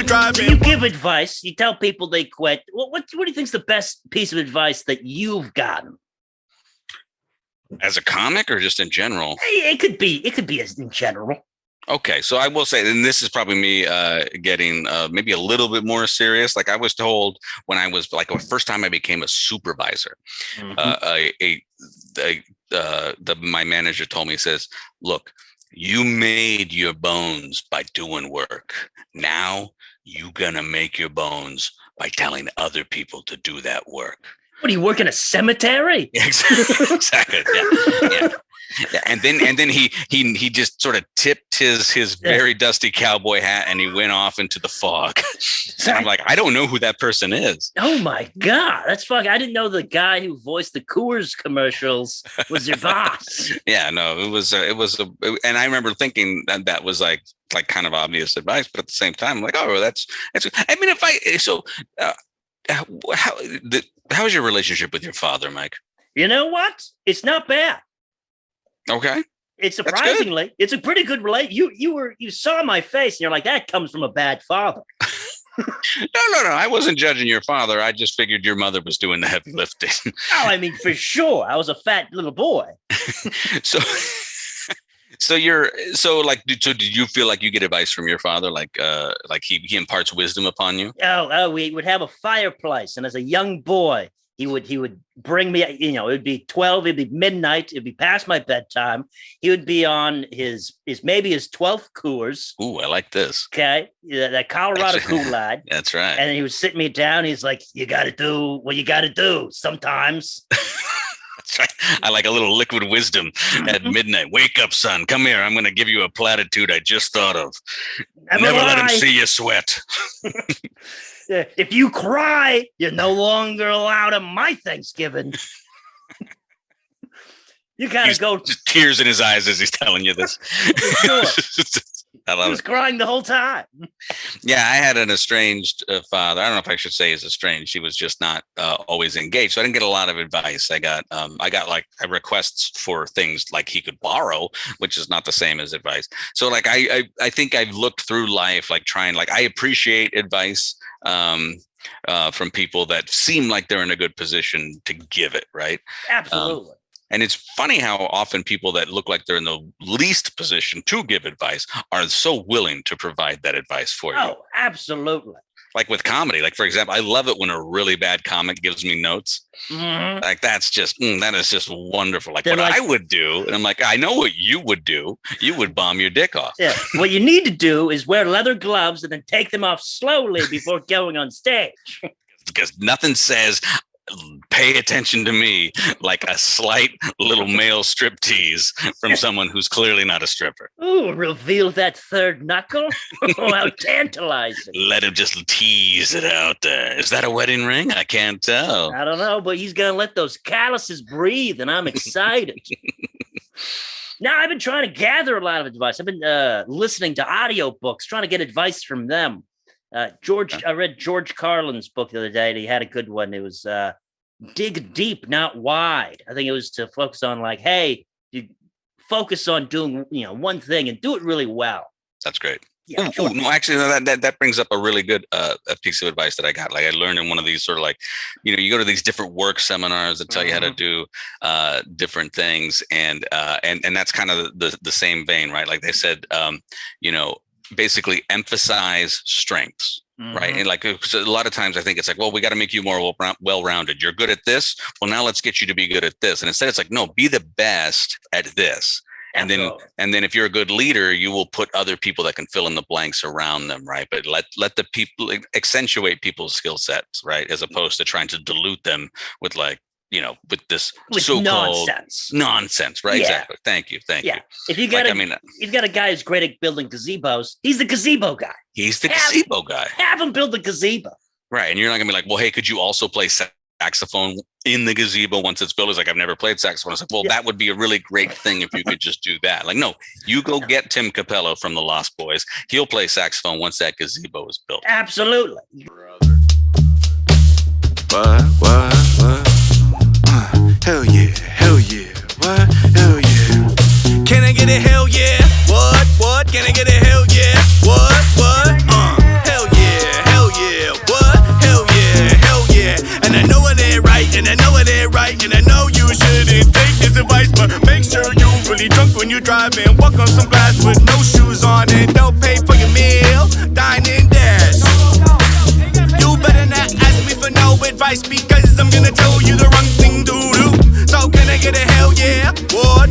drive So in. you give advice. You tell people they quit. What do you think's the best piece of advice that you've gotten? As a comic or just in general? It could be as in general. Okay, so I will say, and this is probably me getting maybe a little bit more serious. Like I was told when I was like the first time I became a supervisor, my manager told me, says, "Look, you made your bones by doing work. Now you gonna make your bones by telling other people to do that work." What, do you work in a cemetery? Exactly. Yeah. Yeah, and then he just sort of tipped his very dusty cowboy hat and he went off into the fog. And I'm like, I don't know who that person is. Oh my God, that's fucking. I didn't know the guy who voiced the Coors commercials was your boss. Yeah, no, it was and I remember thinking that was like kind of obvious advice, but at the same time, I'm like, oh, that's. I mean, how's your relationship with your father, Mike? You know what? It's not bad. Okay. It's surprisingly, it's a pretty good relate. You saw my face and you're like, that comes from a bad father. No. I wasn't judging your father. I just figured your mother was doing the heavy lifting. Oh, I mean, for sure. I was a fat little boy. So do you feel like you get advice from your father? Like he imparts wisdom upon you? Oh, we would have a fireplace. And as a young boy, he would bring me, it would be 12, it'd be midnight, it'd be past my bedtime. He would be on his 12th Coors. Ooh, I like this. Okay. That Colorado Kool-Aid. That's right. And then he would sit me down. He's like, you got to do what you got to do sometimes. That's right. I like a little liquid wisdom at midnight. Wake up, son. Come here. I'm going to give you a platitude I just thought of. Never let him see you sweat. If you cry, you're no longer allowed at my Thanksgiving. You gotta go. Just tears in his eyes as he's telling you this. Sure. I love it. He was crying the whole time. Yeah, I had an estranged father. I don't know if I should say he's estranged. He was just not always engaged, so I didn't get a lot of advice. I got like requests for things like he could borrow, which is not the same as advice. So like I think I've looked through life like trying, like I appreciate advice from people that seem like they're in a good position to give it, right? Absolutely. And it's funny how often people that look like they're in the least position to give advice are so willing to provide that advice for you. Oh, absolutely. Like with comedy, like for example, I love it when a really bad comic gives me notes. Mm-hmm. Like that is just wonderful. Like what I would do, and I'm like, I know what you would do. You would bomb your dick off. Yeah. What you need to do is wear leather gloves and then take them off slowly before going on stage. Because nothing says pay attention to me like a slight little male striptease from someone who's clearly not a stripper. Ooh, reveal that third knuckle? Oh, how tantalizing. Let him just tease it out there. Is that a wedding ring? I can't tell. I don't know, but he's going to let those calluses breathe, and I'm excited. Now, I've been trying to gather a lot of advice. I've been listening to audiobooks, trying to get advice from them. I read George Carlin's book the other day, and he had a good one. It was dig deep, not wide. I think it was to focus on like, hey, you focus on doing one thing and do it really well. That's great. Yeah, sure. No, actually, that brings up a really good a piece of advice that I got. Like I learned in one of these sort of like, you go to these different work seminars that tell you how to do different things, and that's kind of the same vein, right? Like they said, basically emphasize strengths. Mm-hmm. Right. And like so a lot of times I think it's like, well, we got to make you more well-rounded. You're good at this. Well, now let's get you to be good at this. And instead it's like, no, be the best at this. And then if you're a good leader, you will put other people that can fill in the blanks around them. Right. But let the people accentuate people's skill sets. Right. As opposed to trying to dilute them with like, with this so-called nonsense, right? Yeah. Exactly. Thank you. If you got you've got a guy who's great at building gazebos, he's the gazebo guy. Gazebo guy. Have him build the gazebo. Right. And you're not gonna be like, well, hey, could you also play saxophone in the gazebo once it's built? It's like, I've never played saxophone. It's like, well, that would be a really great thing if you could just do that. Like, no, you go get Tim Capello from the Lost Boys. He'll play saxophone once that gazebo is built. Absolutely. What? Hell yeah, what? Hell yeah. Can I get a hell yeah? What? Can I get a hell yeah? What? Hell yeah. right, and I know you shouldn't take this advice, but make sure you really drunk when you driving. Walk on some glass with no shoes on and don't pay for your meal. Dine and dash. You better not ask me for no advice, because I'm gonna tell you the wrong thing to do. So can I get a hell yeah? What?